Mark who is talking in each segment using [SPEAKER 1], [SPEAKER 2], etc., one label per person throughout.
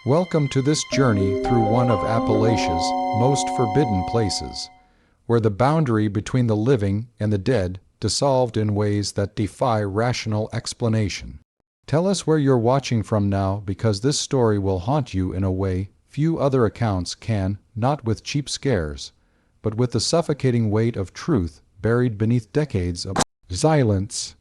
[SPEAKER 1] Welcome to this journey through one of Appalachia's most forbidden places, where the boundary between the living and the dead dissolved in ways that defy rational explanation. Tell us where you're watching from now, because this story will haunt you in a way few other accounts can, not with cheap scares, but with the suffocating weight of truth buried beneath decades of silence.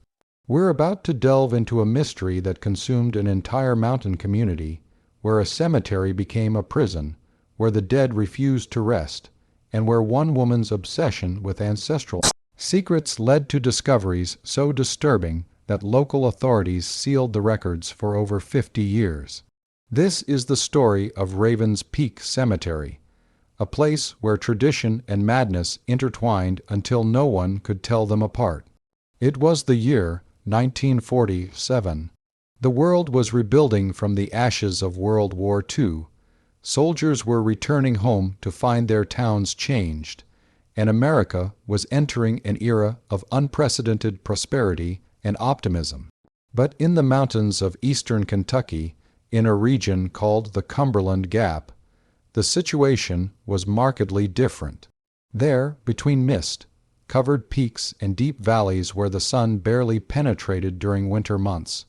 [SPEAKER 1] We're about to delve into a mystery that consumed an entire mountain community, where a cemetery became a prison, where the dead refused to rest, and where one woman's obsession with ancestral secrets led to discoveries so disturbing that local authorities sealed the records for over 50 years. This is the story of Raven's Peak Cemetery, a place where tradition and madness intertwined until no one could tell them apart. It was the year 1947. The world was rebuilding from the ashes of World War II. Soldiers were returning home to find their towns changed, and America was entering an era of unprecedented prosperity and optimism. But in the mountains of eastern Kentucky, in a region called the Cumberland Gap, the situation was markedly different. There, between mist-covered peaks and deep valleys where the sun barely penetrated during winter months,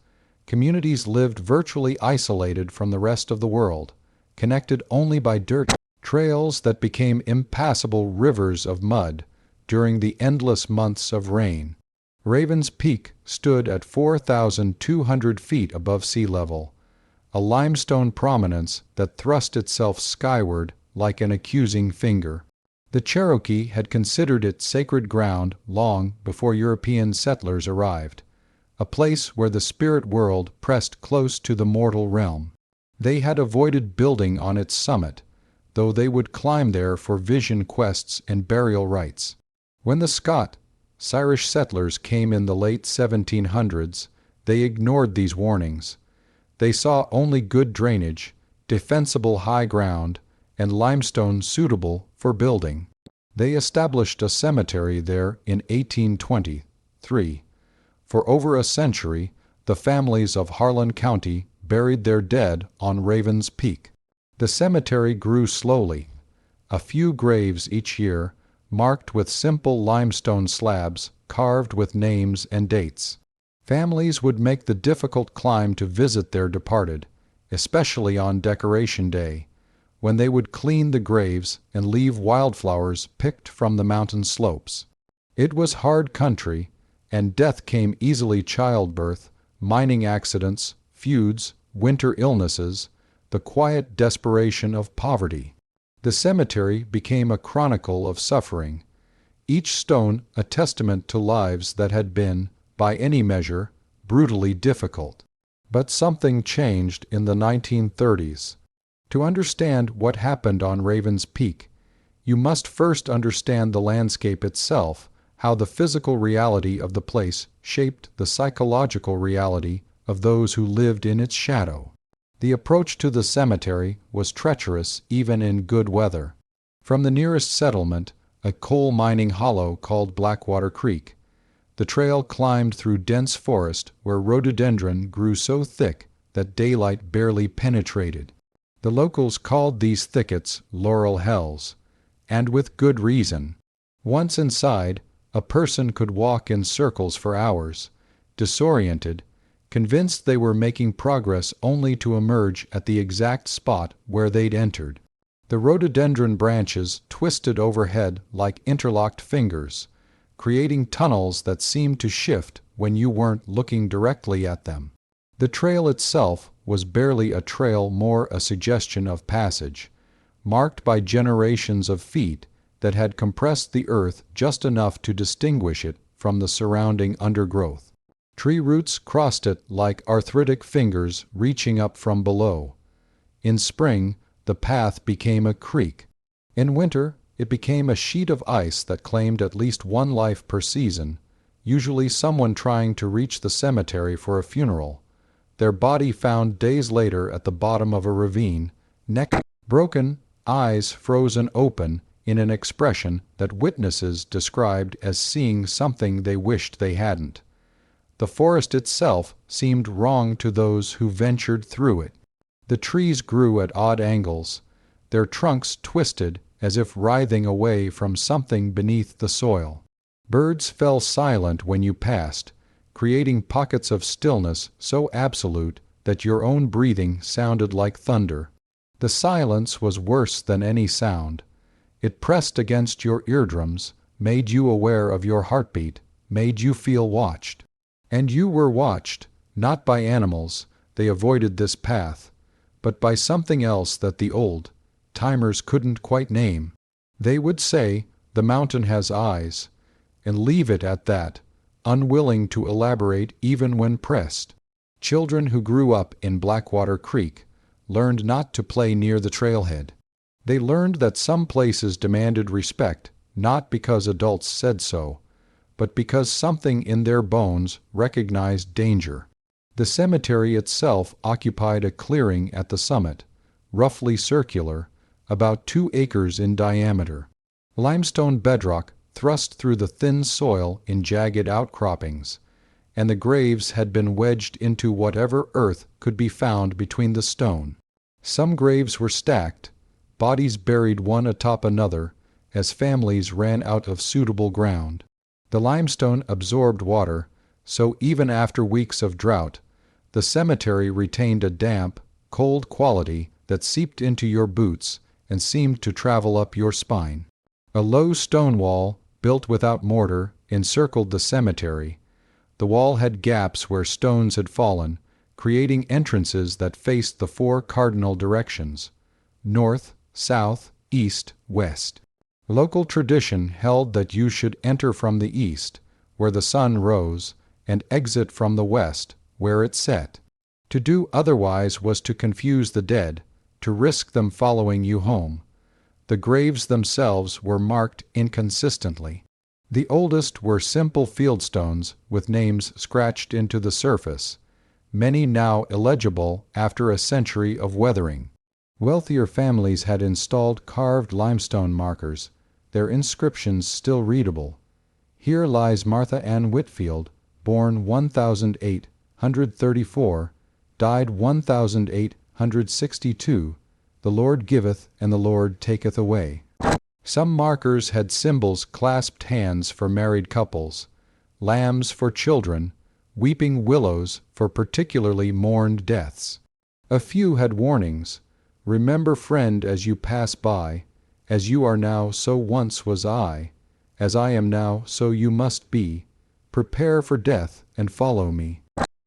[SPEAKER 1] communities lived virtually isolated from the rest of the world, connected only by dirt trails that became impassable rivers of mud during the endless months of rain. Raven's Peak stood at 4,200 feet above sea level, a limestone prominence that thrust itself skyward like an accusing finger. The Cherokee had considered it sacred ground long before European settlers arrived, a place where the spirit world pressed close to the mortal realm. They had avoided building on its summit, though they would climb there for vision quests and burial rites. When the Scotch-Irish settlers came in the late 1700s, they ignored these warnings. They saw only good drainage, defensible high ground, and limestone suitable for building. They established a cemetery there in 1823. For over a century, the families of Harlan County buried their dead on Raven's Peak. The cemetery grew slowly, a few graves each year, marked with simple limestone slabs carved with names and dates. Families would make the difficult climb to visit their departed, especially on Decoration Day, when they would clean the graves and leave wildflowers picked from the mountain slopes. It was hard country, and death came easily: childbirth, mining accidents, feuds, winter illnesses, the quiet desperation of poverty. The cemetery became a chronicle of suffering, each stone a testament to lives that had been, by any measure, brutally difficult. But something changed in the 1930s. To understand what happened on Raven's Peak, you must first understand the landscape itself, how the physical reality of the place shaped the psychological reality of those who lived in its shadow. The approach to the cemetery was treacherous even in good weather. From the nearest settlement, a coal mining hollow called Blackwater Creek, the trail climbed through dense forest where rhododendron grew so thick that daylight barely penetrated. The locals called these thickets Laurel Hells, and with good reason. Once inside, a person could walk in circles for hours, disoriented, convinced they were making progress only to emerge at the exact spot where they'd entered. The rhododendron branches twisted overhead like interlocked fingers, creating tunnels that seemed to shift when you weren't looking directly at them. The trail itself was barely a trail, more a suggestion of passage, marked by generations of feet that had compressed the earth just enough to distinguish it from the surrounding undergrowth. Tree roots crossed it like arthritic fingers reaching up from below. In spring, the path became a creek. In winter, it became a sheet of ice that claimed at least one life per season, usually someone trying to reach the cemetery for a funeral, their body found days later at the bottom of a ravine, neck broken, eyes frozen open in an expression that witnesses described as seeing something they wished they hadn't. The forest itself seemed wrong to those who ventured through it. The trees grew at odd angles, their trunks twisted as if writhing away from something beneath the soil. Birds fell silent when you passed, creating pockets of stillness so absolute that your own breathing sounded like thunder. The silence was worse than any sound. It pressed against your eardrums, made you aware of your heartbeat, made you feel watched. And you were watched, not by animals, they avoided this path, but by something else that the old-timers couldn't quite name. They would say, "The mountain has eyes," and leave it at that, unwilling to elaborate even when pressed. Children who grew up in Blackwater Creek learned not to play near the trailhead. They learned that some places demanded respect, not because adults said so, but because something in their bones recognized danger. The cemetery itself occupied a clearing at the summit, roughly circular, about 2 acres in diameter. Limestone bedrock thrust through the thin soil in jagged outcroppings, and the graves had been wedged into whatever earth could be found between the stone. Some graves were stacked, bodies buried one atop another, as families ran out of suitable ground. The limestone absorbed water, so even after weeks of drought, the cemetery retained a damp, cold quality that seeped into your boots and seemed to travel up your spine. A low stone wall, built without mortar, encircled the cemetery. The wall had gaps where stones had fallen, creating entrances that faced the 4 cardinal directions: north, south, east, west. Local tradition held that you should enter from the east, where the sun rose, and exit from the west, where it set. To do otherwise was to confuse the dead, to risk them following you home. The graves themselves were marked inconsistently. The oldest were simple fieldstones with names scratched into the surface, many now illegible after a century of weathering. Wealthier families had installed carved limestone markers, their inscriptions still readable. Here lies Martha Ann Whitfield, born 1834, died 1862. The Lord giveth and the Lord taketh away. Some markers had symbols clasped hands for married couples, lambs for children, weeping willows for particularly mourned deaths. A few had warnings: "Remember, friend, as you pass by, as you are now, so once was I. As I am now, so you must be. Prepare for death and follow me."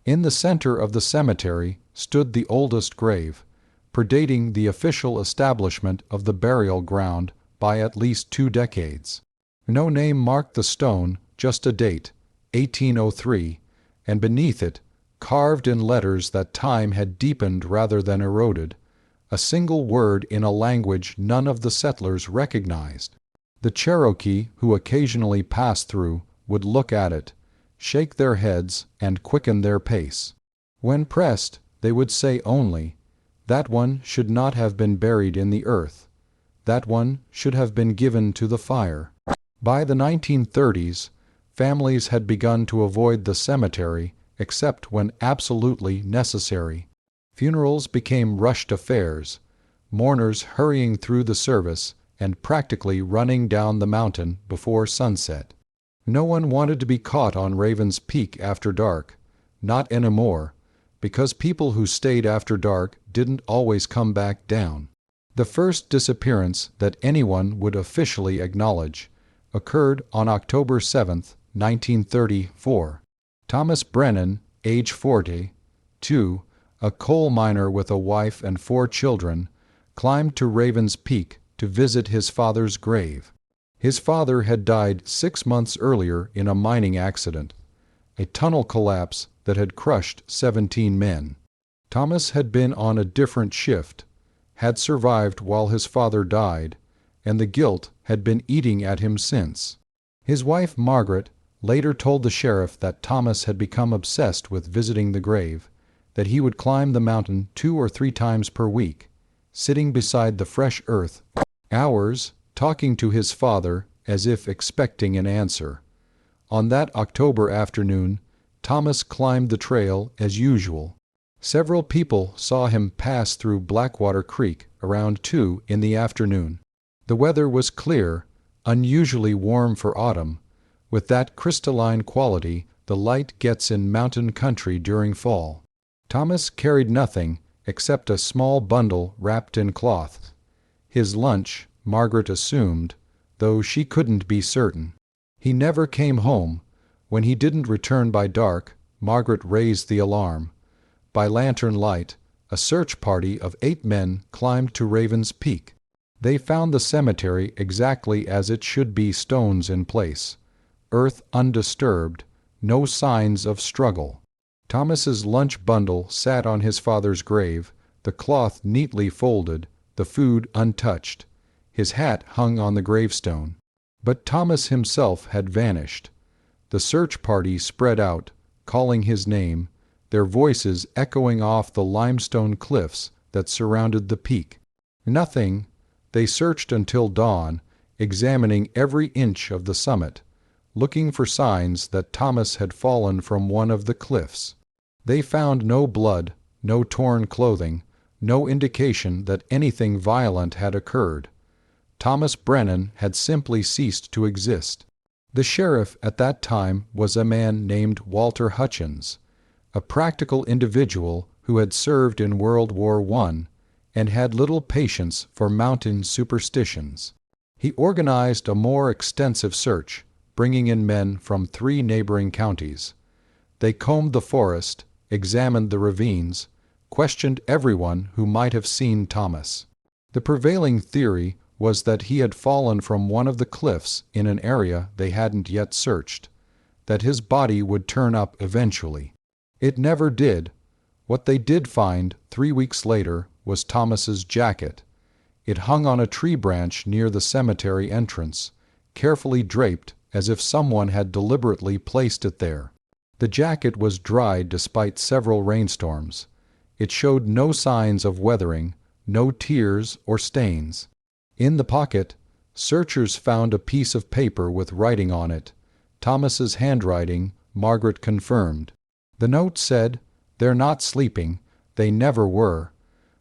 [SPEAKER 1] In the center of the cemetery stood the oldest grave, predating the official establishment of the burial ground by at least 2 decades. No name marked the stone, just a date, 1803, and beneath it, carved in letters that time had deepened rather than eroded, a single word in a language none of the settlers recognized. The Cherokee who occasionally passed through would look at it, shake their heads, and quicken their pace. When pressed, they would say only, "That one should not have been buried in the earth. That one should have been given to the fire." By the 1930s, families had begun to avoid the cemetery except when absolutely necessary. Funerals became rushed affairs, mourners hurrying through the service and practically running down the mountain before sunset. No one wanted to be caught on Raven's Peak after dark, not anymore, because people who stayed after dark didn't always come back down. The first disappearance that anyone would officially acknowledge occurred on October 7, 1934. Thomas Brennan, age 42, a coal miner with a wife and 4 children, climbed to Raven's Peak to visit his father's grave. His father had died 6 months earlier in a mining accident, a tunnel collapse that had crushed 17 men. Thomas had been on a different shift, had survived while his father died, and the guilt had been eating at him since. His wife, Margaret, later told the sheriff that Thomas had become obsessed with visiting the grave, that he would climb the mountain 2 or 3 times per week, sitting beside the fresh earth, hours, talking to his father as if expecting an answer. On that October afternoon, Thomas climbed the trail as usual. Several people saw him pass through Blackwater Creek around 2 in the afternoon. The weather was clear, unusually warm for autumn, with that crystalline quality the light gets in mountain country during fall. Thomas carried nothing except a small bundle wrapped in cloth. His lunch, Margaret assumed, though she couldn't be certain. He never came home. When he didn't return by dark, Margaret raised the alarm. By lantern light, a search party of 8 men climbed to Raven's Peak. They found the cemetery exactly as it should be, stones in place, earth undisturbed, no signs of struggle. Thomas's lunch bundle sat on his father's grave, the cloth neatly folded, the food untouched. His hat hung on the gravestone. But Thomas himself had vanished. The search party spread out, calling his name, their voices echoing off the limestone cliffs that surrounded the peak. Nothing. They searched until dawn, examining every inch of the summit, looking for signs that Thomas had fallen from one of the cliffs. They found no blood, no torn clothing, no indication that anything violent had occurred. Thomas Brennan had simply ceased to exist. The sheriff at that time was a man named Walter Hutchins, a practical individual who had served in World War I and had little patience for mountain superstitions. He organized a more extensive search, bringing in men from 3 neighboring counties. They combed the forest, examined the ravines, questioned everyone who might have seen Thomas. The prevailing theory was that he had fallen from one of the cliffs in an area they hadn't yet searched, that his body would turn up eventually. It never did. What they did find 3 weeks later was Thomas's jacket. It hung on a tree branch near the cemetery entrance, carefully draped as if someone had deliberately placed it there. The jacket was dried despite several rainstorms. It showed no signs of weathering, no tears or stains. In the pocket, searchers found a piece of paper with writing on it. Thomas's handwriting, Margaret confirmed. The note said, "They're not sleeping. They never were."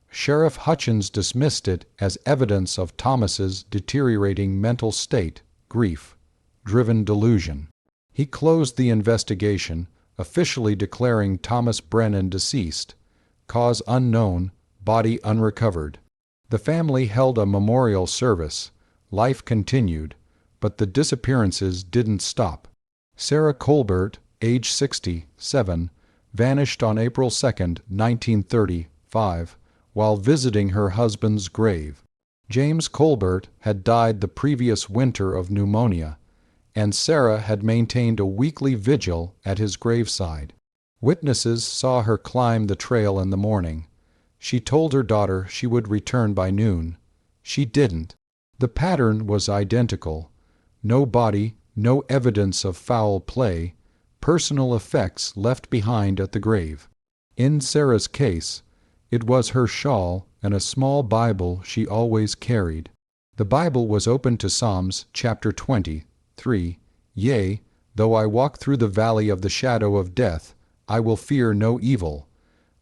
[SPEAKER 1] Sheriff Hutchins dismissed it as evidence of Thomas's deteriorating mental state, grief-driven delusion. He closed the investigation, officially declaring Thomas Brennan deceased, cause unknown, body unrecovered. The family held a memorial service. Life continued, but the disappearances didn't stop. Sarah Colbert, age 67, vanished on April 2, 1935, while visiting her husband's grave. James Colbert had died the previous winter of pneumonia, and Sarah had maintained a weekly vigil at his graveside. Witnesses saw her climb the trail in the morning. She told her daughter she would return by noon. She didn't. The pattern was identical. No body, no evidence of foul play, personal effects left behind at the grave. In Sarah's case, it was her shawl and a small Bible she always carried. The Bible was open to Psalms chapter 23. Yea, though I walk through the valley of the shadow of death, I will fear no evil.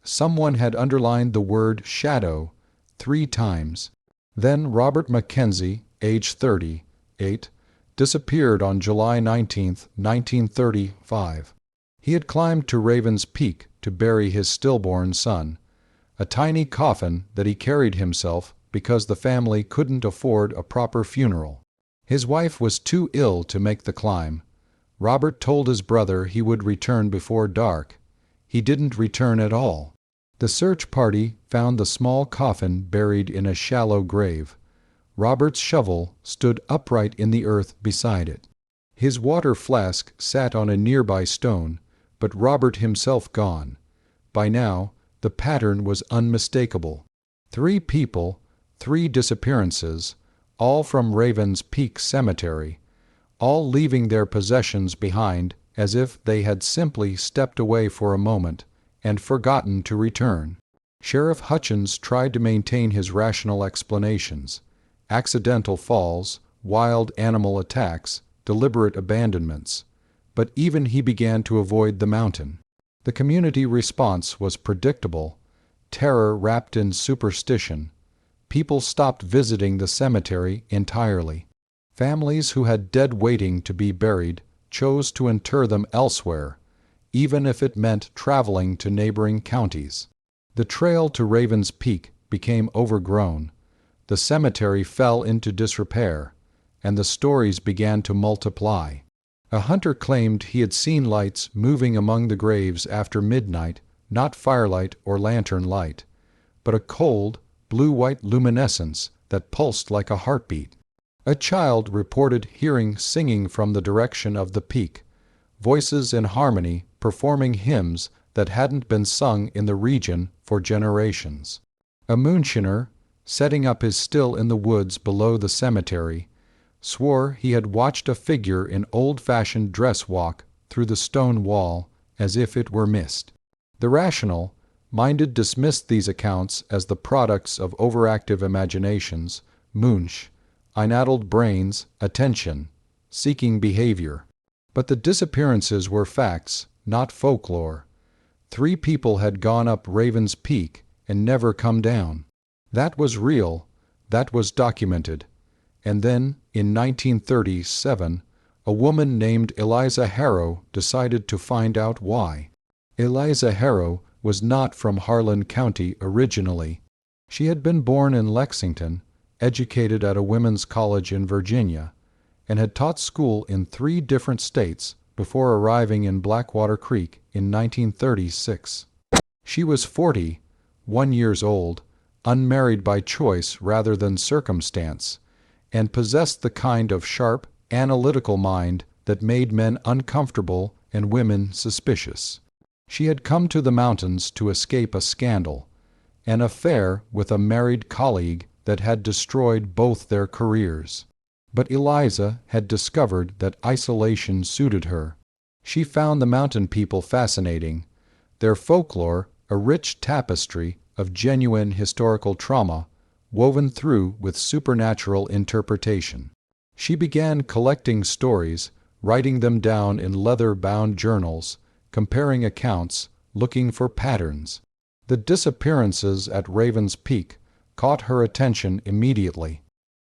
[SPEAKER 1] Someone had underlined the word shadow 3 times. Then Robert Mackenzie, age 38, disappeared on July 19, 1935. He had climbed to Raven's Peak to bury his stillborn son, a tiny coffin that he carried himself because the family couldn't afford a proper funeral. His wife was too ill to make the climb. Robert told his brother he would return before dark. He didn't return at all. The search party found the small coffin buried in a shallow grave. Robert's shovel stood upright in the earth beside it. His water flask sat on a nearby stone, but Robert himself gone. By now, the pattern was unmistakable. 3 people, 3 disappearances, all from Raven's Peak Cemetery, all leaving their possessions behind as if they had simply stepped away for a moment and forgotten to return. Sheriff Hutchins tried to maintain his rational explanations: accidental falls, wild animal attacks, deliberate abandonments. But even he began to avoid the mountain. The community response was predictable: terror wrapped in superstition. People stopped visiting the cemetery entirely. Families who had dead waiting to be buried chose to inter them elsewhere, even if it meant traveling to neighboring counties. The trail to Raven's Peak became overgrown. The cemetery fell into disrepair, and the stories began to multiply. A hunter claimed he had seen lights moving among the graves after midnight, not firelight or lantern light, but a cold, blue-white luminescence that pulsed like a heartbeat. A child reported hearing singing from the direction of the peak, voices in harmony performing hymns that hadn't been sung in the region for generations. A moonshiner, setting up his still in the woods below the cemetery, swore he had watched a figure in old-fashioned dress walk through the stone wall as if it were mist. The rational-minded dismissed these accounts as the products of overactive imaginations, munch, inaddled brains, attention-seeking behavior. But the disappearances were facts, not folklore. 3 people had gone up Raven's Peak and never come down. That was real, that was documented. And then, in 1937, a woman named Eliza Harrow decided to find out why. Eliza Harrow was not from Harlan County originally. She had been born in Lexington, educated at a women's college in Virginia, and had taught school in 3 different states before arriving in Blackwater Creek in 1936. She was 41 years old, unmarried by choice rather than circumstance, and possessed the kind of sharp, analytical mind that made men uncomfortable and women suspicious. She had come to the mountains to escape a scandal, an affair with a married colleague that had destroyed both their careers. But Eliza had discovered that isolation suited her. She found the mountain people fascinating, their folklore a rich tapestry of genuine historical trauma woven through with supernatural interpretation. She began collecting stories, writing them down in leather-bound journals, comparing accounts, looking for patterns. The disappearances at Raven's Peak caught her attention immediately.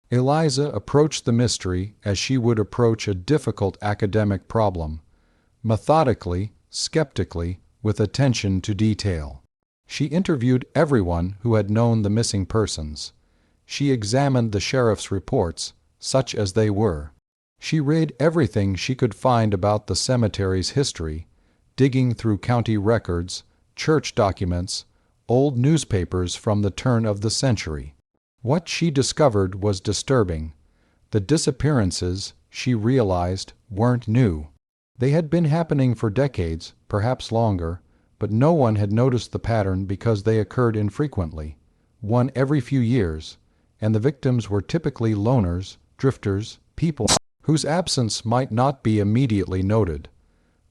[SPEAKER 1] Eliza approached the mystery as she would approach a difficult academic problem, methodically, skeptically, with attention to detail. She interviewed everyone who had known the missing persons. She examined the sheriff's reports, such as they were. She read everything she could find about the cemetery's history, digging through county records, church documents, old newspapers from the turn of the century. What she discovered was disturbing. The disappearances, she realized, weren't new. They had been happening for decades, perhaps longer, but no one had noticed the pattern because they occurred infrequently, one every few years, and the victims were typically loners, drifters, people whose absence might not be immediately noted.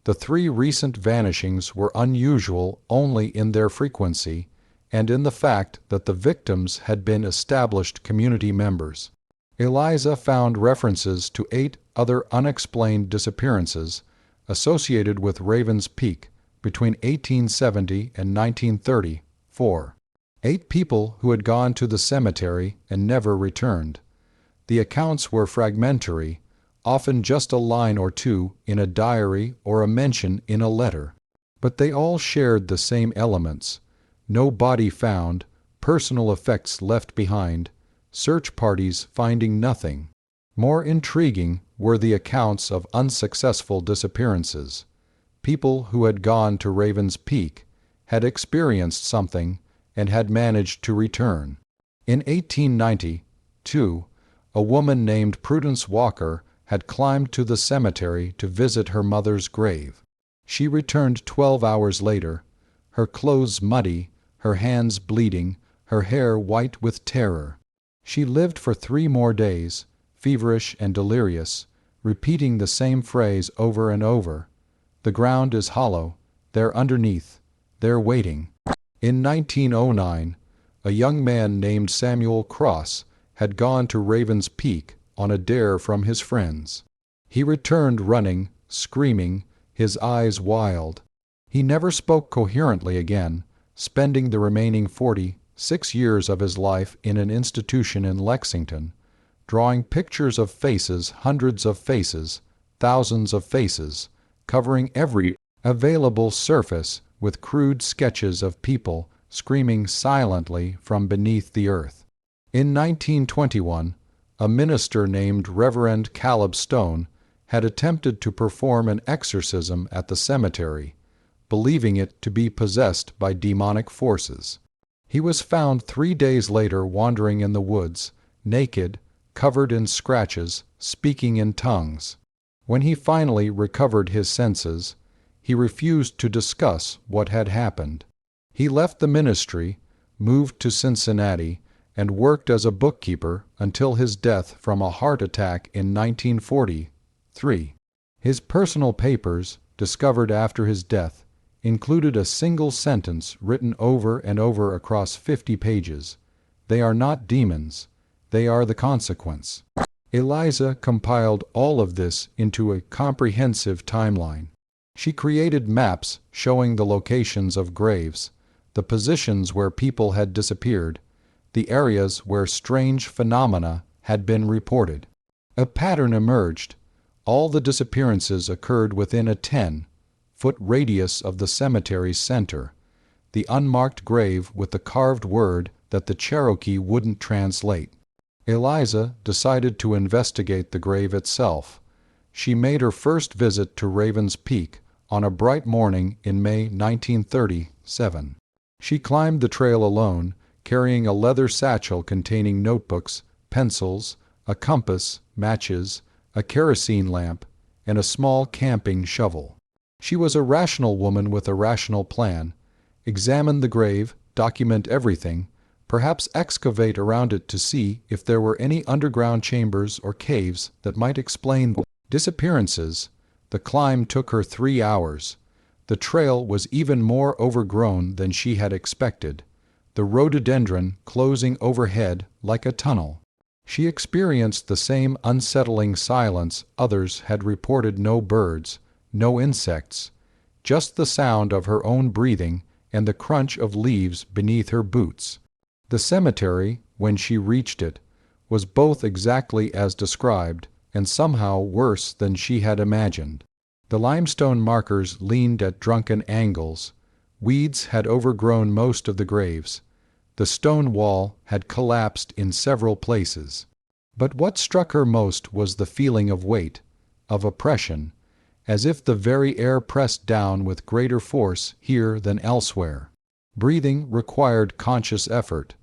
[SPEAKER 1] The 3 recent vanishings were unusual only in their frequency and in the fact that the victims had been established community members. Eliza found references to 8 other unexplained disappearances associated with Raven's Peak between 1870 and 1934. 8 people who had gone to the cemetery and never returned. The accounts were fragmentary, often just a line or 2 in a diary or a mention in a letter. But they all shared the same elements: no body found, personal effects left behind, search parties finding nothing. More intriguing were the accounts of unsuccessful disappearances. People who had gone to Raven's Peak, had experienced something, and had managed to return. In 1892, a woman named Prudence Walker had climbed to the cemetery to visit her mother's grave. She returned 12 hours later, her clothes muddy, her hands bleeding, her hair white with terror. She lived for 3 more days, feverish and delirious, repeating the same phrase over and over: "The ground is hollow, they're underneath, they're waiting." In 1909, a young man named Samuel Cross had gone to Raven's Peak on a dare from his friends. He returned running, screaming, his eyes wild. He never spoke coherently again, spending the remaining 46 years of his life in an institution in Lexington, drawing pictures of faces, hundreds of faces, thousands of faces, covering every available surface with crude sketches of people screaming silently from beneath the earth. In 1921, a minister named Reverend Caleb Stone had attempted to perform an exorcism at the cemetery, believing it to be possessed by demonic forces. He was found 3 days later wandering in the woods, naked, covered in scratches, speaking in tongues. When he finally recovered his senses, he refused to discuss what had happened. He left the ministry, moved to Cincinnati, and worked as a bookkeeper until his death from a heart attack in 1943. His personal papers, discovered after his death, included a single sentence written over and over across 50 pages. "They are not demons. They are the consequence." Eliza compiled all of this into a comprehensive timeline. She created maps showing the locations of graves, the positions where people had disappeared, the areas where strange phenomena had been reported. A pattern emerged. All the disappearances occurred within a 10-foot radius of the cemetery's center, the unmarked grave with the carved word that the Cherokee wouldn't translate. Eliza decided to investigate the grave itself. She made her first visit to Raven's Peak on a bright morning in May 1937. She climbed the trail alone, carrying a leather satchel containing notebooks, pencils, a compass, matches, a kerosene lamp, and a small camping shovel. She was a rational woman with a rational plan. Examine the grave, document everything, perhaps excavate around it to see if there were any underground chambers or caves that might explain the disappearances. The climb took her 3 hours. The trail was even more overgrown than she had expected, the rhododendron closing overhead like a tunnel. She experienced the same unsettling silence others had reported: no birds, no insects, just the sound of her own breathing and the crunch of leaves beneath her boots. The cemetery, when she reached it, was both exactly as described and somehow worse than she had imagined. The limestone markers leaned at drunken angles. Weeds had overgrown most of the graves. The stone wall had collapsed in several places. But what struck her most was the feeling of weight, of oppression, as if the very air pressed down with greater force here than elsewhere. Breathing required conscious effort.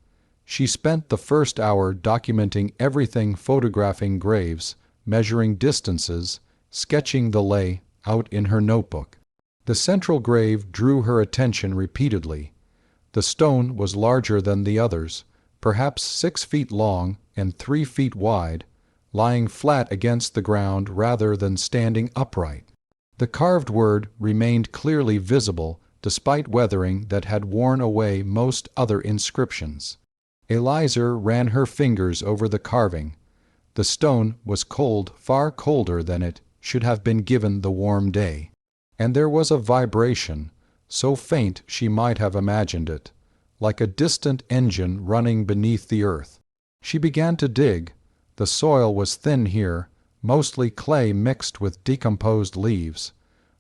[SPEAKER 1] She spent the first hour documenting everything, photographing graves, measuring distances, sketching the lay out in her notebook. The central grave drew her attention repeatedly. The stone was larger than the others, perhaps 6 feet long and 3 feet wide, lying flat against the ground rather than standing upright. The carved word remained clearly visible despite weathering that had worn away most other inscriptions. Eliza ran her fingers over the carving. The stone was cold, far colder than it should have been given the warm day. And there was a vibration, so faint she might have imagined it, like a distant engine running beneath the earth. She began to dig. The soil was thin here, mostly clay mixed with decomposed leaves.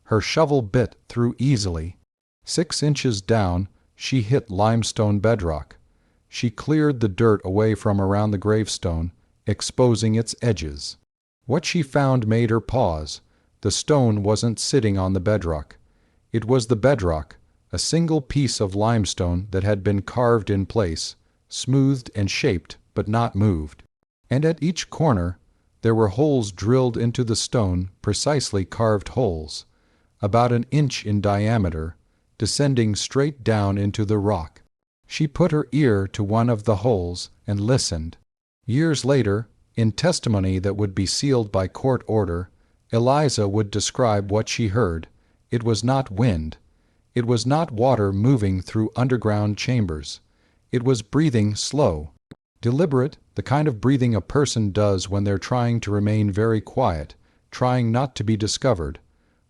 [SPEAKER 1] Her shovel bit through easily. 6 inches down, she hit limestone bedrock. She cleared the dirt away from around the gravestone, exposing its edges. What she found made her pause. The stone wasn't sitting on the bedrock. It was the bedrock, a single piece of limestone that had been carved in place, smoothed and shaped but not moved. And at each corner there were holes drilled into the stone, precisely carved holes, about an inch in diameter, descending straight down into the rock. She put her ear to one of the holes and listened. Years later, in testimony that would be sealed by court order, Eliza would describe what she heard. It was not wind. It was not water moving through underground chambers. It was breathing slow, deliberate, the kind of breathing a person does when they're trying to remain very quiet, trying not to be discovered.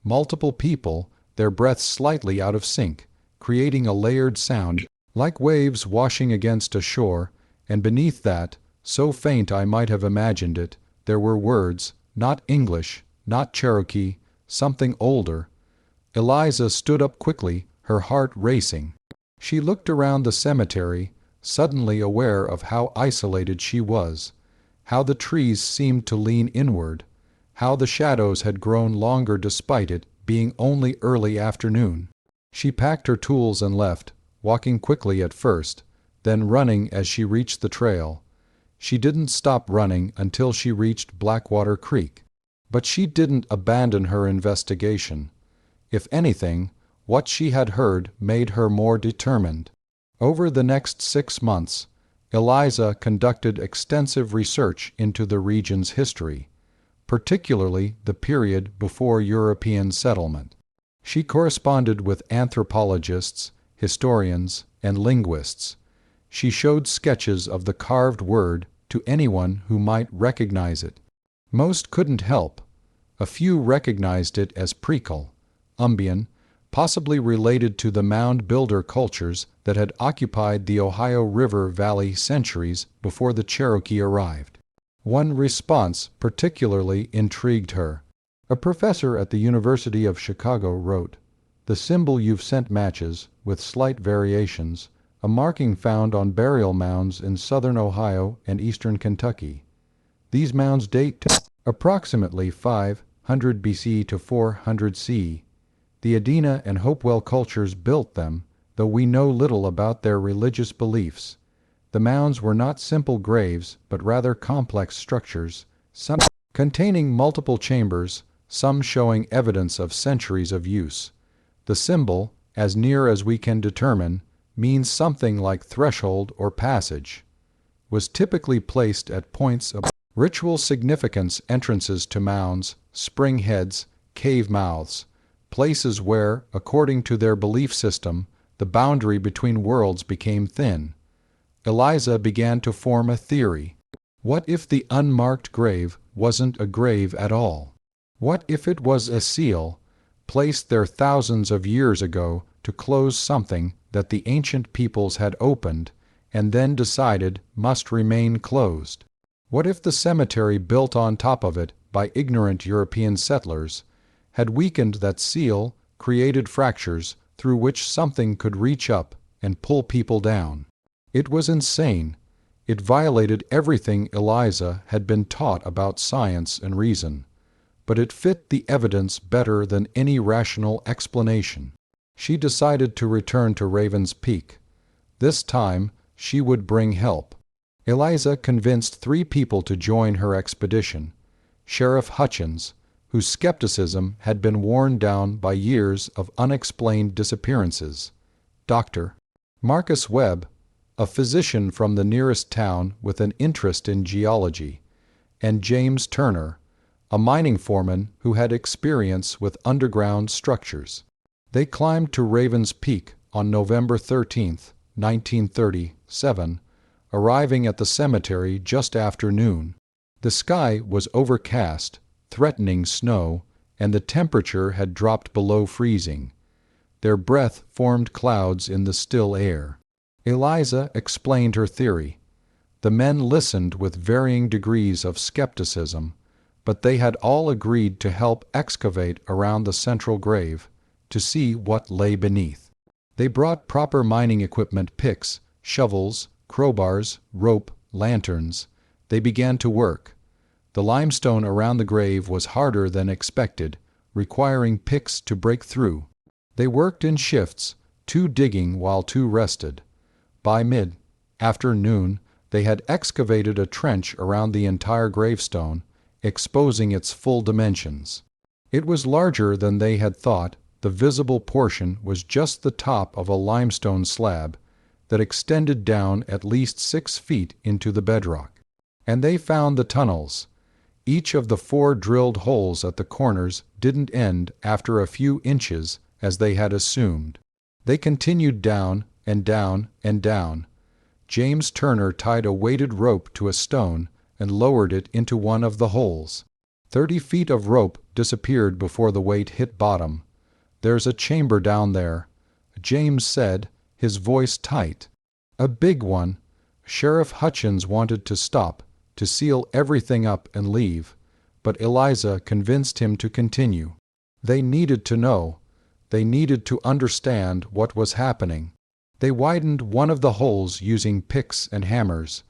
[SPEAKER 1] Multiple people, their breaths slightly out of sync, creating a layered sound, like waves washing against a shore, and beneath that, so faint I might have imagined it, there were words, not English, not Cherokee, something older. Eliza stood up quickly, her heart racing. She looked around the cemetery, suddenly aware of how isolated she was, how the trees seemed to lean inward, how the shadows had grown longer despite it being only early afternoon. She packed her tools and left, walking quickly at first, then running as she reached the trail. She didn't stop running until she reached Blackwater Creek. But she didn't abandon her investigation. If anything, what she had heard made her more determined. Over the next 6 months, Eliza conducted extensive research into the region's history, particularly the period before European settlement. She corresponded with anthropologists, historians, and linguists. She showed sketches of the carved word to anyone who might recognize it. Most couldn't help. A few recognized it as Prekal, Umbian, possibly related to the mound builder cultures that had occupied the Ohio River Valley centuries before the Cherokee arrived. One response particularly intrigued her. A professor at the University of Chicago wrote, "The symbol you've sent matches, with slight variations, a marking found on burial mounds in southern Ohio and eastern Kentucky. These mounds date to approximately 500 BC to 400 CE. The Adena and Hopewell cultures built them, though we know little about their religious beliefs. The mounds were not simple graves, but rather complex structures, some containing multiple chambers, some showing evidence of centuries of use. The symbol, as near as we can determine, means something like threshold or passage. Was typically placed at points of ritual significance, entrances to mounds, spring heads, cave mouths, places where, according to their belief system, the boundary between worlds became thin. Eliza began to form a theory. What if the unmarked grave wasn't a grave at all? What if it was a seal, placed there thousands of years ago to close something that the ancient peoples had opened and then decided must remain closed? What if the cemetery built on top of it by ignorant European settlers had weakened that seal, created fractures through which something could reach up and pull people down? It was insane. It violated everything Eliza had been taught about science and reason, but it fit the evidence better than any rational explanation. She decided to return to Raven's Peak. This time, she would bring help. Eliza convinced 3 people to join her expedition. Sheriff Hutchins, whose skepticism had been worn down by years of unexplained disappearances. Dr. Marcus Webb, a physician from the nearest town with an interest in geology, and James Turner, a mining foreman who had experience with underground structures. They climbed to Raven's Peak on November 13, 1937, arriving at the cemetery just after noon. The sky was overcast, threatening snow, and the temperature had dropped below freezing. Their breath formed clouds in the still air. Eliza explained her theory. The men listened with varying degrees of skepticism, but they had all agreed to help excavate around the central grave to see what lay beneath. They brought proper mining equipment, picks, shovels, crowbars, rope, lanterns. They began to work. The limestone around the grave was harder than expected, requiring picks to break through. They worked in shifts, 2 digging while 2 rested. By mid-afternoon, they had excavated a trench around the entire gravestone, exposing its full dimensions. It was larger than they had thought. The visible portion was just the top of a limestone slab that extended down at least 6 feet into the bedrock. And they found the tunnels. Each of the 4 drilled holes at the corners didn't end after a few inches as they had assumed. They continued down and down and down. James Turner tied a weighted rope to a stone and lowered it into one of the holes. 30 feet of rope disappeared before the weight hit bottom. "There's a chamber down there," James said, his voice tight. "A big one." Sheriff Hutchins wanted to stop, to seal everything up and leave, but Eliza convinced him to continue. They needed to know. They needed to understand what was happening. They widened one of the holes using picks and hammers,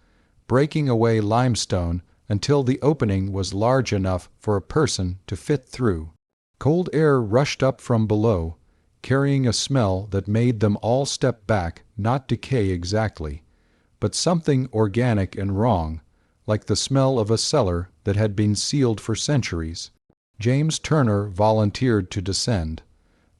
[SPEAKER 1] breaking away limestone until the opening was large enough for a person to fit through. Cold air rushed up from below, carrying a smell that made them all step back, not decay exactly, but something organic and wrong, like the smell of a cellar that had been sealed for centuries. James Turner volunteered to descend.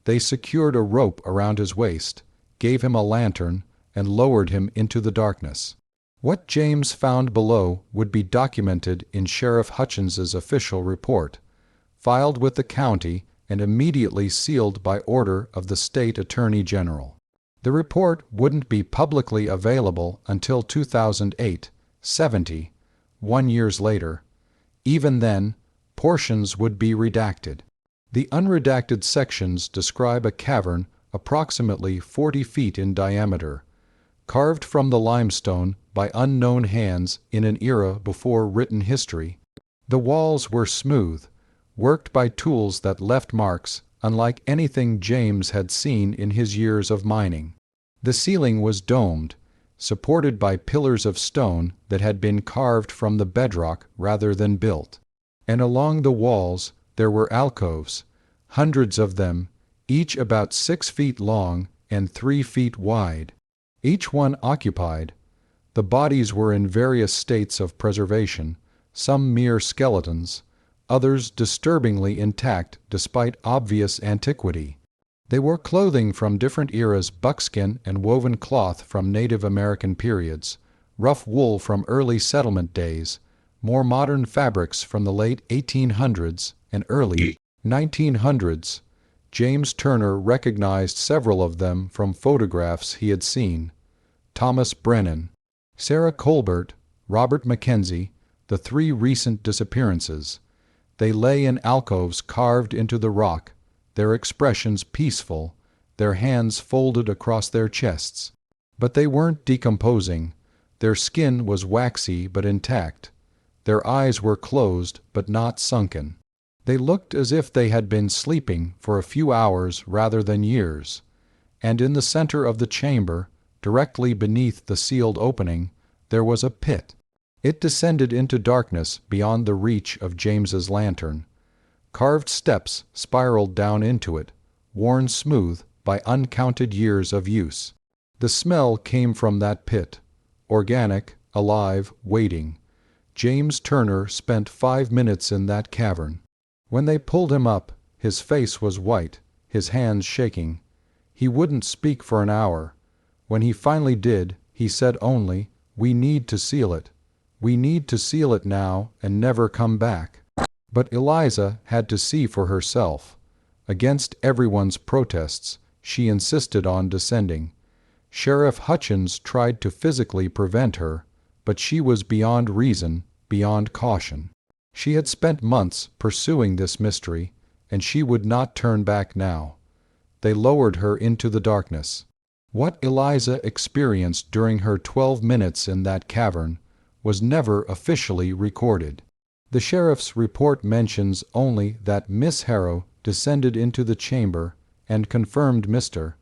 [SPEAKER 1] They secured a rope around his waist, gave him a lantern, and lowered him into the darkness. What James found below would be documented in Sheriff Hutchins's official report, filed with the county and immediately sealed by order of the state attorney general. The report wouldn't be publicly available until 2008, 1 year later. Even then, portions would be redacted. The unredacted sections describe a cavern approximately 40 feet in diameter, carved from the limestone by unknown hands in an era before written history. The walls were smooth, worked by tools that left marks unlike anything James had seen in his years of mining. The ceiling was domed, supported by pillars of stone that had been carved from the bedrock rather than built. And along the walls there were alcoves, hundreds of them, each about 6 feet long and 3 feet wide. Each one occupied. The bodies were in various states of preservation, some mere skeletons, others disturbingly intact despite obvious antiquity. They wore clothing from different eras, buckskin and woven cloth from Native American periods, rough wool from early settlement days, more modern fabrics from the late 1800s and early 1900s. James Turner recognized several of them from photographs he had seen. Thomas Brennan, Sarah Colbert, Robert Mackenzie, the 3 recent disappearances. They lay in alcoves carved into the rock, their expressions peaceful, their hands folded across their chests. But they weren't decomposing. Their skin was waxy but intact. Their eyes were closed but not sunken. They looked as if they had been sleeping for a few hours rather than years. And in the center of the chamber, directly beneath the sealed opening, there was a pit. It descended into darkness beyond the reach of James's lantern. Carved steps spiraled down into it, worn smooth by uncounted years of use. The smell came from that pit, organic, alive, waiting. James Turner spent 5 minutes in that cavern. When they pulled him up, his face was white, his hands shaking. He wouldn't speak for an hour. When he finally did, he said only, "We need to seal it. We need to seal it now and never come back." But Eliza had to see for herself. Against everyone's protests, she insisted on descending. Sheriff Hutchins tried to physically prevent her, but she was beyond reason, beyond caution. She had spent months pursuing this mystery, and she would not turn back now. They lowered her into the darkness. What Eliza experienced during her 12 minutes in that cavern was never officially recorded. The sheriff's report mentions only that Miss Harrow descended into the chamber and confirmed Mr.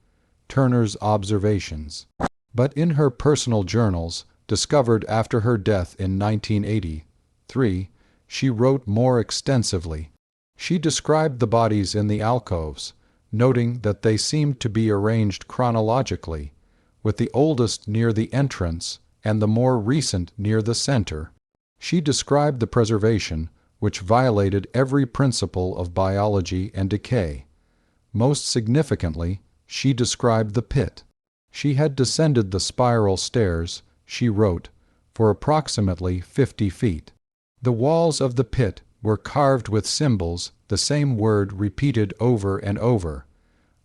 [SPEAKER 1] Turner's observations. But in her personal journals, discovered after her death in 1983, she wrote more extensively. She described the bodies in the alcoves, noting that they seemed to be arranged chronologically, with the oldest near the entrance and the more recent near the center. She described the preservation, which violated every principle of biology and decay. Most significantly, she described the pit. She had descended the spiral stairs, she wrote, for approximately 50 feet. The walls of the pit were carved with symbols, the same word repeated over and over,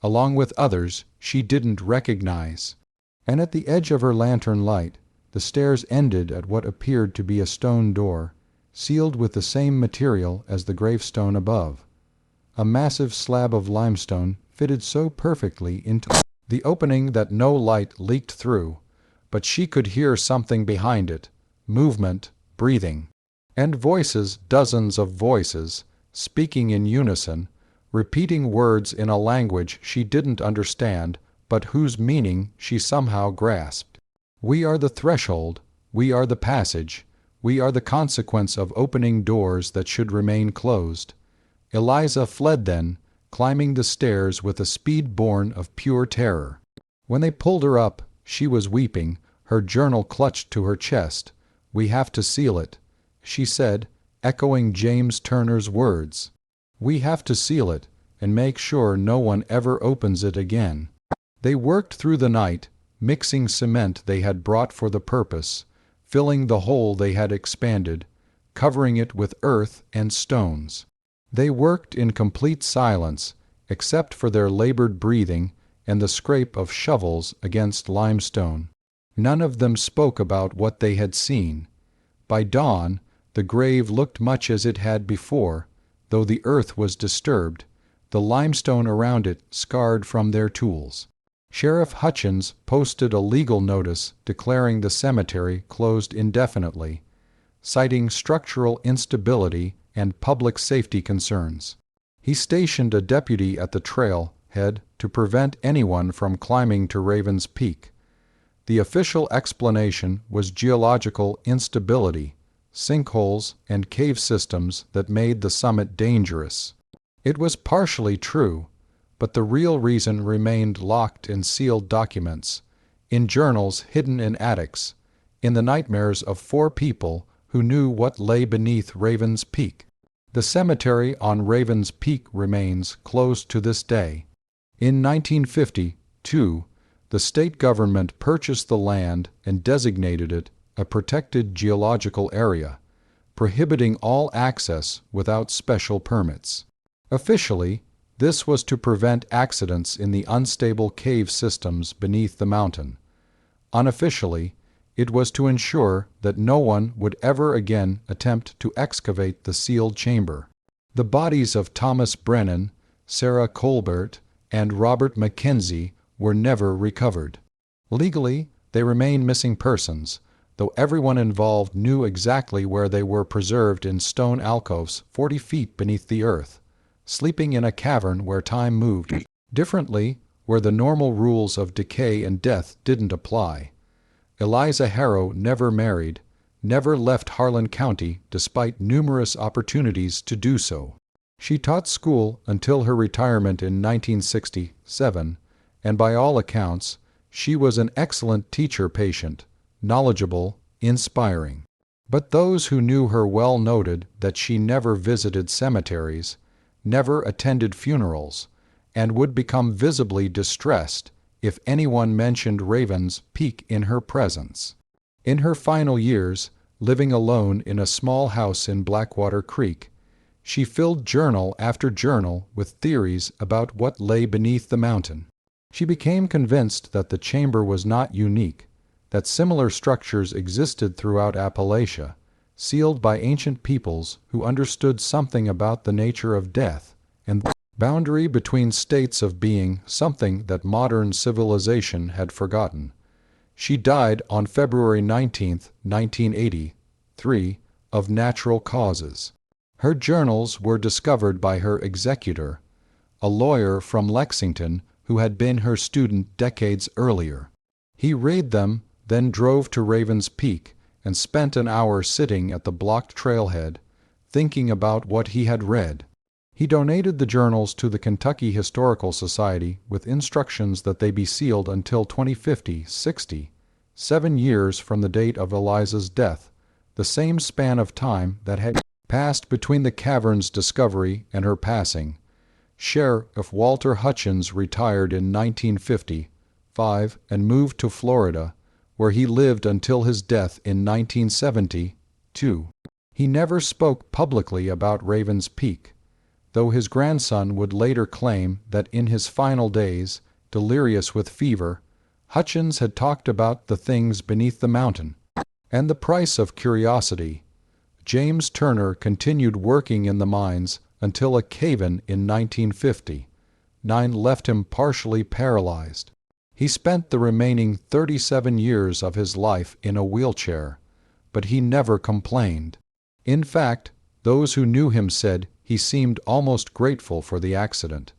[SPEAKER 1] along with others she didn't recognize. And at the edge of her lantern light, the stairs ended at what appeared to be a stone door, sealed with the same material as the gravestone above. A massive slab of limestone fitted so perfectly into the opening that no light leaked through, but she could hear something behind it, movement, breathing, and voices, dozens of voices, speaking in unison, repeating words in a language she didn't understand, but whose meaning she somehow grasped. We are the threshold, we are the passage, we are the consequence of opening doors that should remain closed. Eliza fled then, climbing the stairs with a speed born of pure terror. When they pulled her up, she was weeping, her journal clutched to her chest. "We have to seal it," she said, echoing James Turner's words. "We have to seal it, and make sure no one ever opens it again." They worked through the night, mixing cement they had brought for the purpose, filling the hole they had expanded, covering it with earth and stones. They worked in complete silence, except for their labored breathing and the scrape of shovels against limestone. None of them spoke about what they had seen. By dawn, the grave looked much as it had before, though the earth was disturbed, the limestone around it scarred from their tools. Sheriff Hutchins posted a legal notice declaring the cemetery closed indefinitely, citing structural instability and public safety concerns. He stationed a deputy at the trail head to prevent anyone from climbing to Raven's Peak. The official explanation was geological instability, sinkholes and cave systems that made the summit dangerous. It was partially true, but the real reason remained locked in sealed documents, in journals hidden in attics, in the nightmares of 4 people who knew what lay beneath Raven's Peak. The cemetery on Raven's Peak remains closed to this day. In 1950, too, the state government purchased the land and designated it a protected geological area, prohibiting all access without special permits. Officially, this was to prevent accidents in the unstable cave systems beneath the mountain. Unofficially, it was to ensure that no one would ever again attempt to excavate the sealed chamber. The bodies of Thomas Brennan, Sarah Colbert, and Robert Mackenzie were never recovered. Legally, they remain missing persons, though everyone involved knew exactly where they were preserved in stone alcoves 40 feet beneath the earth, sleeping in a cavern where time moved differently, where the normal rules of decay and death didn't apply. Eliza Harrow never married, never left Harlan County despite numerous opportunities to do so. She taught school until her retirement in 1967, and by all accounts, she was an excellent teacher-patient, knowledgeable, inspiring. But those who knew her well noted that she never visited cemeteries, never attended funerals, and would become visibly distressed if anyone mentioned Raven's Peak in her presence. In her final years, living alone in a small house in Blackwater Creek, she filled journal after journal with theories about what lay beneath the mountain. She became convinced that the chamber was not unique, that similar structures existed throughout Appalachia, sealed by ancient peoples who understood something about the nature of death and the boundary between states of being, something that modern civilization had forgotten. She died on February 19, 1983, of natural causes. Her journals were discovered by her executor, a lawyer from Lexington who had been her student decades earlier. He read them, then drove to Raven's Peak and spent an hour sitting at the blocked trailhead, thinking about what he had read. He donated the journals to the Kentucky Historical Society with instructions that they be sealed until 2050-60, 7 years from the date of Eliza's death, the same span of time that had passed between the cavern's discovery and her passing. Sheriff Walter Hutchins retired in 1955 and moved to Florida, where he lived until his death in 1972. He never spoke publicly about Raven's Peak, though his grandson would later claim that in his final days, delirious with fever, Hutchins had talked about the things beneath the mountain and the price of curiosity. James Turner continued working in the mines until a cave-in 1950, COVID-19 left him partially paralyzed. He spent the remaining 37 years of his life in a wheelchair, but he never complained. In fact, those who knew him said he seemed almost grateful for the accident,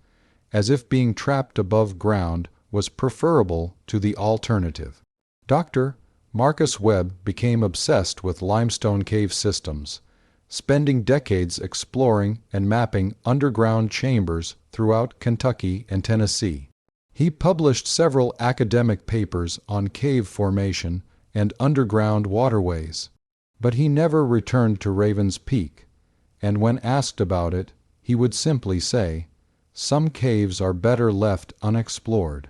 [SPEAKER 1] as if being trapped above ground was preferable to the alternative. Dr. Marcus Webb became obsessed with limestone cave systems, spending decades exploring and mapping underground chambers throughout Kentucky and Tennessee. He published several academic papers on cave formation and underground waterways, but he never returned to Raven's Peak, and when asked about it, he would simply say, "Some caves are better left unexplored."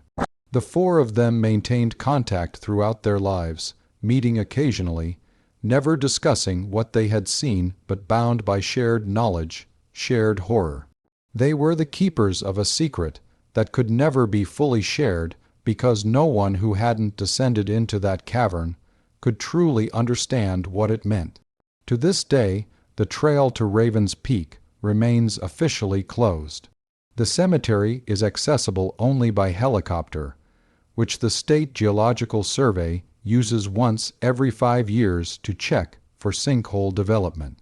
[SPEAKER 1] The four of them maintained contact throughout their lives, meeting occasionally, never discussing what they had seen but bound by shared knowledge, shared horror. They were the keepers of a secret that could never be fully shared because no one who hadn't descended into that cavern could truly understand what it meant. To this day, the trail to Raven's Peak remains officially closed. The cemetery is accessible only by helicopter, which the State Geological Survey uses once every 5 years to check for sinkhole development.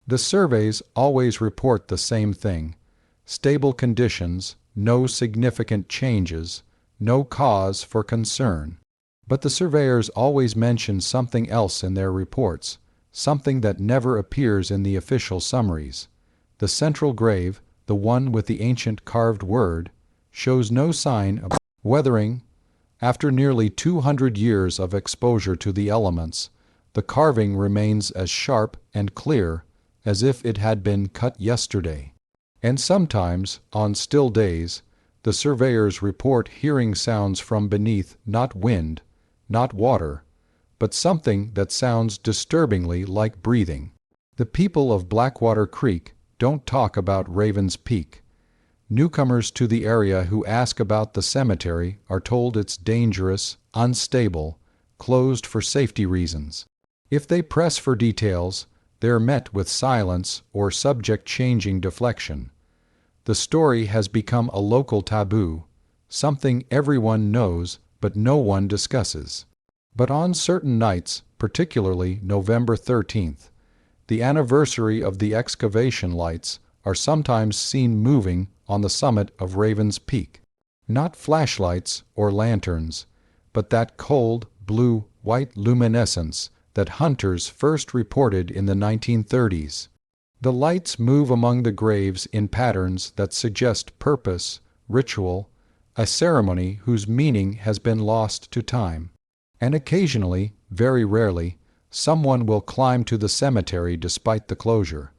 [SPEAKER 1] The surveys always report the same thing: stable conditions, no significant changes, no cause for concern. But the surveyors always mention something else in their reports, something that never appears in the official summaries. The central grave, the one with the ancient carved word, shows no sign of weathering. After nearly 200 years of exposure to the elements, the carving remains as sharp and clear as if it had been cut yesterday. And sometimes, on still days, the surveyors report hearing sounds from beneath, not wind, not water, but something that sounds disturbingly like breathing. The people of Blackwater Creek don't talk about Raven's Peak. Newcomers to the area who ask about the cemetery are told it's dangerous, unstable, closed for safety reasons. If they press for details, they're met with silence or subject-changing deflection. The story has become a local taboo, something everyone knows but no one discusses. But on certain nights, particularly November 13th, the anniversary of the excavation lights are sometimes seen moving on the summit of Raven's Peak. Not flashlights or lanterns, but that cold, blue-white luminescence that hunters first reported in the 1930s. The lights move among the graves in patterns that suggest purpose, ritual, a ceremony whose meaning has been lost to time. And occasionally, very rarely, someone will climb to the cemetery despite the closure.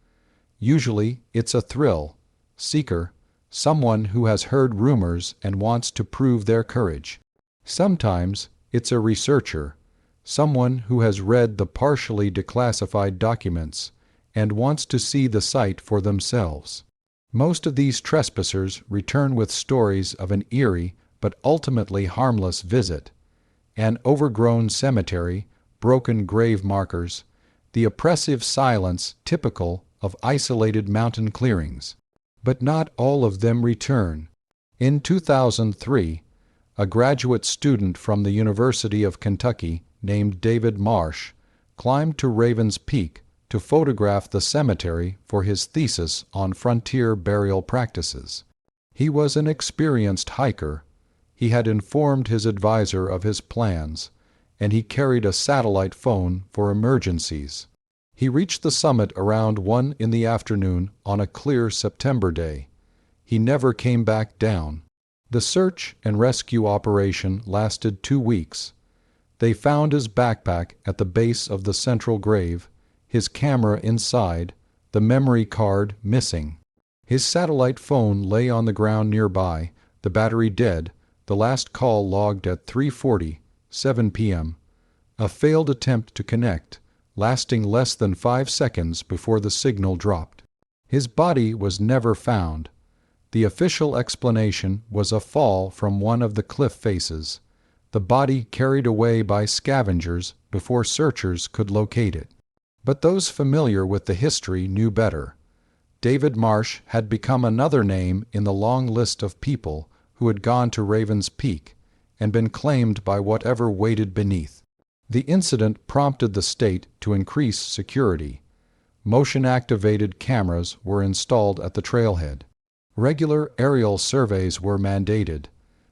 [SPEAKER 1] Usually, it's a thrill seeker, someone who has heard rumors and wants to prove their courage. Sometimes, it's a researcher, someone who has read the partially declassified documents and wants to see the site for themselves. Most of these trespassers return with stories of an eerie but ultimately harmless visit: an overgrown cemetery, broken grave markers, the oppressive silence typical of isolated mountain clearings. But not all of them return. In 2003, a graduate student from the University of Kentucky named David Marsh climbed to Raven's Peak to photograph the cemetery for his thesis on frontier burial practices. He was an experienced hiker. He had informed his advisor of his plans, and he carried a satellite phone for emergencies. He reached the summit around 1 in the afternoon on a clear September day. He never came back down. The search and rescue operation lasted 2 weeks. They found his backpack at the base of the central grave, his camera inside, the memory card missing. His satellite phone lay on the ground nearby, the battery dead, the last call logged at 3:47 p.m. A failed attempt to connect, lasting less than 5 seconds before the signal dropped. His body was never found. The official explanation was a fall from one of the cliff faces, the body carried away by scavengers before searchers could locate it. But those familiar with the history knew better. David Marsh had become another name in the long list of people who had gone to Raven's Peak and been claimed by whatever waited beneath. The incident prompted the state to increase security. Motion-activated cameras were installed at the trailhead. Regular aerial surveys were mandated.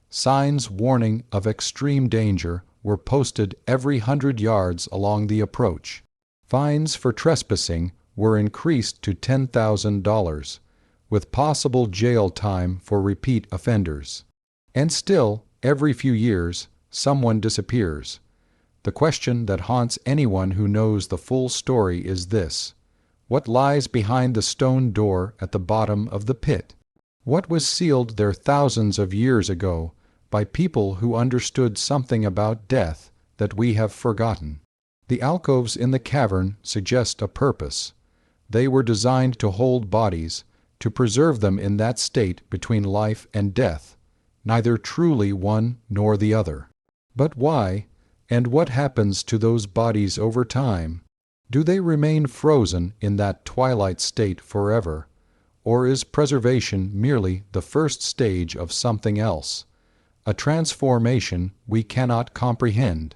[SPEAKER 1] Signs warning of extreme danger were posted every 100 yards along the approach. Fines for trespassing were increased to $10,000, with possible jail time for repeat offenders. And still, every few years, someone disappears. The question that haunts anyone who knows the full story is this: what lies behind the stone door at the bottom of the pit? What was sealed there thousands of years ago by people who understood something about death that we have forgotten? The alcoves in the cavern suggest a purpose. They were designed to hold bodies, to preserve them in that state between life and death, neither truly one nor the other. But why, and what happens to those bodies over time? Do they remain frozen in that twilight state forever, or is preservation merely the first stage of something else, a transformation we cannot comprehend?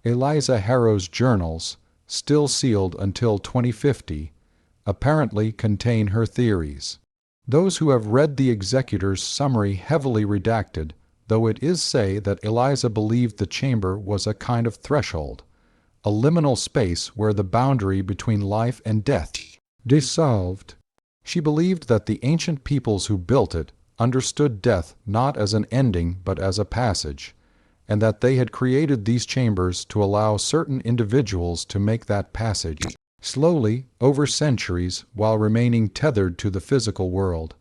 [SPEAKER 1] Eliza Harrow's journals, still sealed until 2050, apparently contain her theories. Those who have read the executor's summary heavily redacted, though it is say that Eliza believed the chamber was a kind of threshold, a liminal space where the boundary between life and death dissolved. She believed that the ancient peoples who built it understood death not as an ending but as a passage, and that they had created these chambers to allow certain individuals to make that passage slowly over centuries while remaining tethered to the physical world.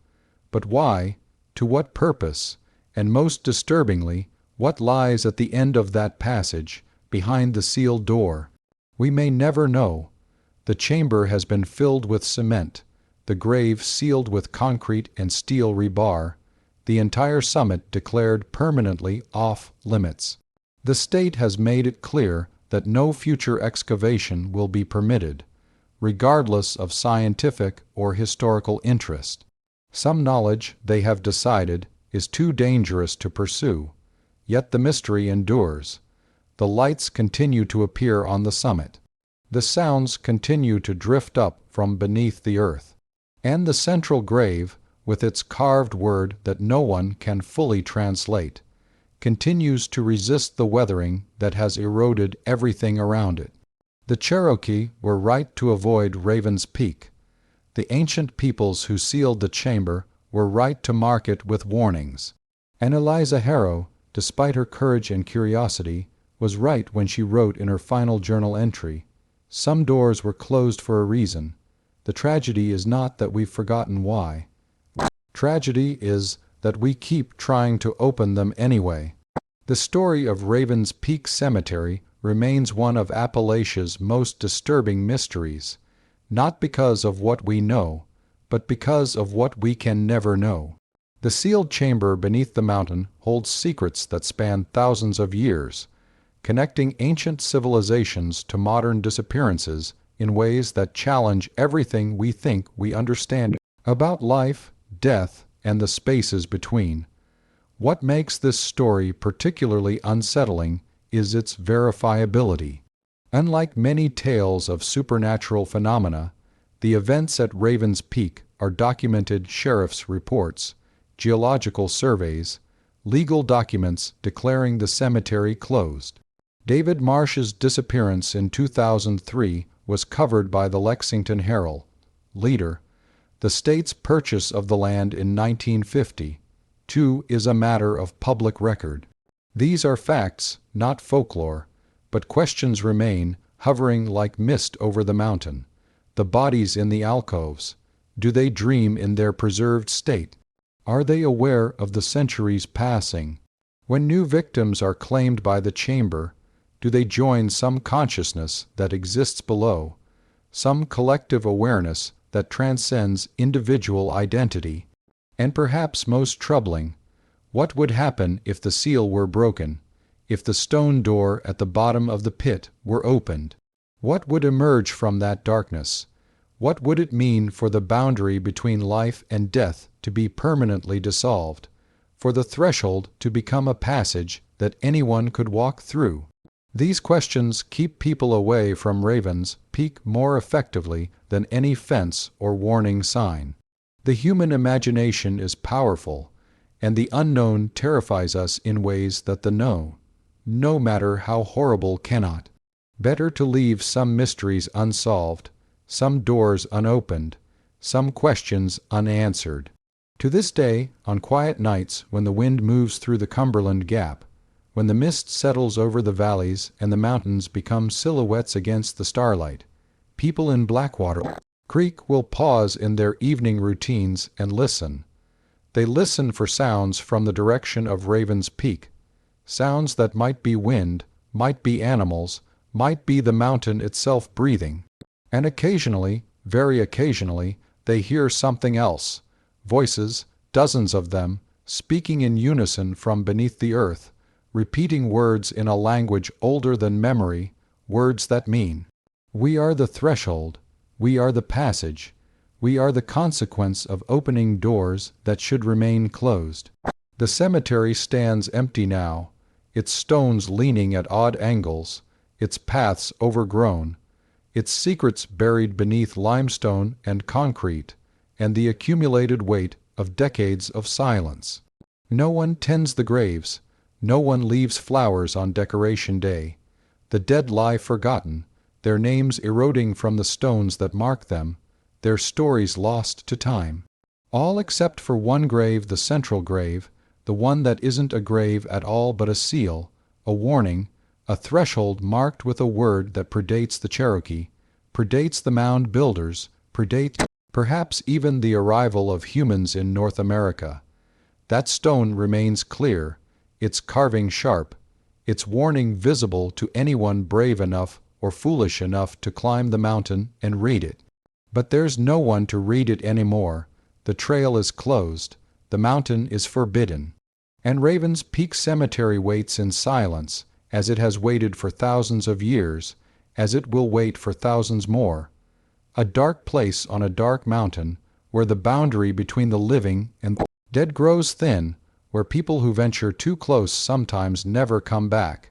[SPEAKER 1] But why? To what purpose? And most disturbingly, what lies at the end of that passage, behind the sealed door? We may never know. The chamber has been filled with cement, the grave sealed with concrete and steel rebar, the entire summit declared permanently off limits. The state has made it clear that no future excavation will be permitted, regardless of scientific or historical interest. Some knowledge, they have decided, is too dangerous to pursue, yet the mystery endures. The lights continue to appear on the summit. The sounds continue to drift up from beneath the earth. And the central grave, with its carved word that no one can fully translate, continues to resist the weathering that has eroded everything around it. The Cherokee were right to avoid Raven's Peak. The ancient peoples who sealed the chamber were right to mark it with warnings. And Eliza Harrow, despite her courage and curiosity, was right when she wrote in her final journal entry, "Some doors were closed for a reason. The tragedy is not that we've forgotten why. Tragedy is that we keep trying to open them anyway." The story of Raven's Peak Cemetery remains one of Appalachia's most disturbing mysteries, not because of what we know, but because of what we can never know. The sealed chamber beneath the mountain holds secrets that span thousands of years, connecting ancient civilizations to modern disappearances in ways that challenge everything we think we understand about life, death, and the spaces between. What makes this story particularly unsettling is its verifiability. Unlike many tales of supernatural phenomena, the events at Raven's Peak are documented sheriff's reports, geological surveys, legal documents declaring the cemetery closed. David Marsh's disappearance in 2003 was covered by the Lexington Herald. Leader: the state's purchase of the land in 1950, too, is a matter of public record. These are facts, not folklore, but questions remain, hovering like mist over the mountain. The bodies in the alcoves, do they dream in their preserved state? Are they aware of the centuries passing? When new victims are claimed by the chamber, do they join some consciousness that exists below, some collective awareness that transcends individual identity? And perhaps most troubling, what would happen if the seal were broken, if the stone door at the bottom of the pit were opened? What would emerge from that darkness? What would it mean for the boundary between life and death to be permanently dissolved, for the threshold to become a passage that anyone could walk through? These questions keep people away from Raven's Peak more effectively than any fence or warning sign. The human imagination is powerful, and the unknown terrifies us in ways that the known, no matter how horrible, cannot. Better to leave some mysteries unsolved, some doors unopened, some questions unanswered. To this day, on quiet nights when the wind moves through the Cumberland Gap, when the mist settles over the valleys and the mountains become silhouettes against the starlight, people in Blackwater Creek will pause in their evening routines and listen. They listen for sounds from the direction of Raven's Peak, sounds that might be wind, might be animals, might be the mountain itself breathing. And occasionally, very occasionally, they hear something else, voices, dozens of them, speaking in unison from beneath the earth, repeating words in a language older than memory, words that mean, "We are the threshold, we are the passage, we are the consequence of opening doors that should remain closed." The cemetery stands empty now, its stones leaning at odd angles, its paths overgrown, its secrets buried beneath limestone and concrete, and the accumulated weight of decades of silence. No one tends the graves, no one leaves flowers on Decoration Day. The dead lie forgotten, their names eroding from the stones that mark them, their stories lost to time. All except for one grave, the central grave, the one that isn't a grave at all but a seal, a warning, a threshold marked with a word that predates the Cherokee, predates the mound builders, predates perhaps even the arrival of humans in North America. That stone remains clear, its carving sharp, its warning visible to anyone brave enough or foolish enough to climb the mountain and read it. But there's no one to read it anymore. The trail is closed, the mountain is forbidden. And Raven's Peak Cemetery waits in silence, as it has waited for thousands of years, as it will wait for thousands more. A dark place on a dark mountain, where the boundary between the living and the dead grows thin, where people who venture too close sometimes never come back,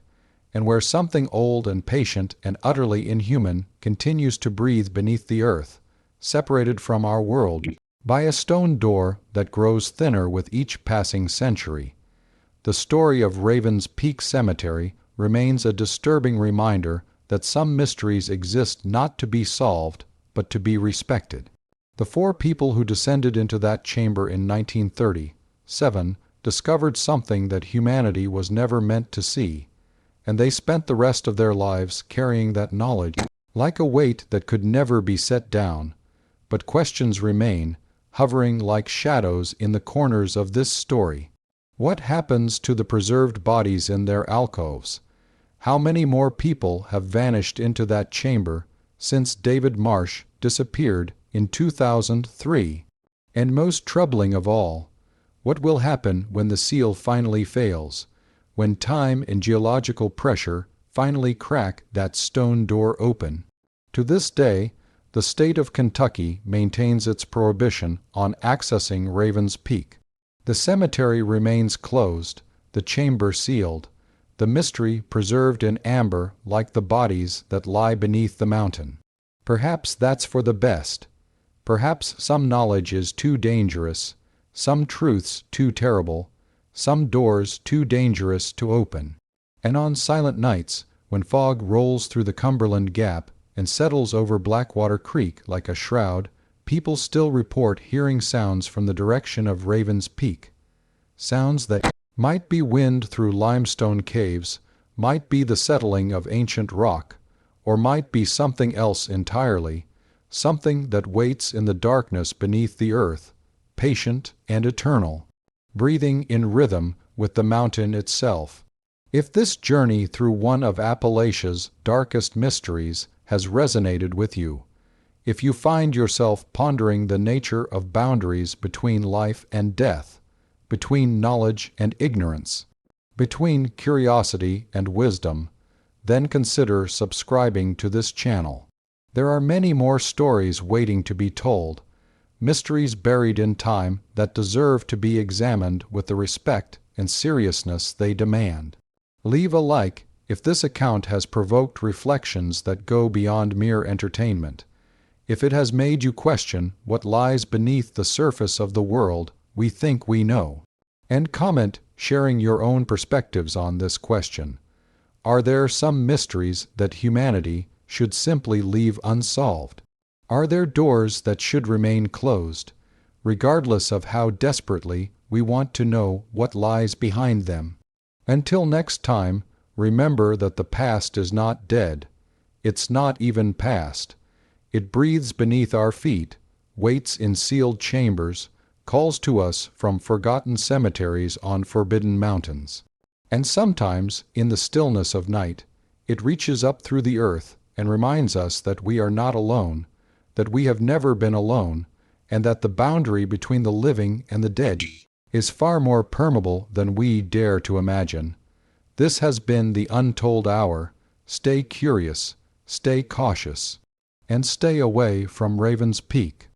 [SPEAKER 1] and where something old and patient and utterly inhuman continues to breathe beneath the earth, separated from our world by a stone door that grows thinner with each passing century. The story of Raven's Peak Cemetery remains a disturbing reminder that some mysteries exist not to be solved, but to be respected. The four people who descended into that chamber in 1937 discovered something that humanity was never meant to see, and they spent the rest of their lives carrying that knowledge like a weight that could never be set down. But questions remain, hovering like shadows in the corners of this story. What happens to the preserved bodies in their alcoves? How many more people have vanished into that chamber since David Marsh disappeared in 2003? And most troubling of all, what will happen when the seal finally fails, when time and geological pressure finally crack that stone door open? To this day, the state of Kentucky maintains its prohibition on accessing Raven's Peak. The cemetery remains closed, the chamber sealed, the mystery preserved in amber like the bodies that lie beneath the mountain. Perhaps that's for the best. Perhaps some knowledge is too dangerous, some truths too terrible, some doors too dangerous to open. And on silent nights, when fog rolls through the Cumberland Gap and settles over Blackwater Creek like a shroud, people still report hearing sounds from the direction of Raven's Peak. Sounds that might be wind through limestone caves, might be the settling of ancient rock, or might be something else entirely, something that waits in the darkness beneath the earth, patient and eternal, breathing in rhythm with the mountain itself. If this journey through one of Appalachia's darkest mysteries has resonated with you, if you find yourself pondering the nature of boundaries between life and death, between knowledge and ignorance, between curiosity and wisdom, then consider subscribing to this channel. There are many more stories waiting to be told, mysteries buried in time that deserve to be examined with the respect and seriousness they demand. Leave a like if this account has provoked reflections that go beyond mere entertainment, if it has made you question what lies beneath the surface of the world we think we know, and comment sharing your own perspectives on this question. Are there some mysteries that humanity should simply leave unsolved? Are there doors that should remain closed, regardless of how desperately we want to know what lies behind them? Until next time, remember that the past is not dead. It's not even past. It breathes beneath our feet, waits in sealed chambers, calls to us from forgotten cemeteries on forbidden mountains. And sometimes, in the stillness of night, it reaches up through the earth and reminds us that we are not alone, that we have never been alone, and that the boundary between the living and the dead is far more permeable than we dare to imagine. This has been the Untold Hour. Stay curious, stay cautious, and stay away from Raven's Peak.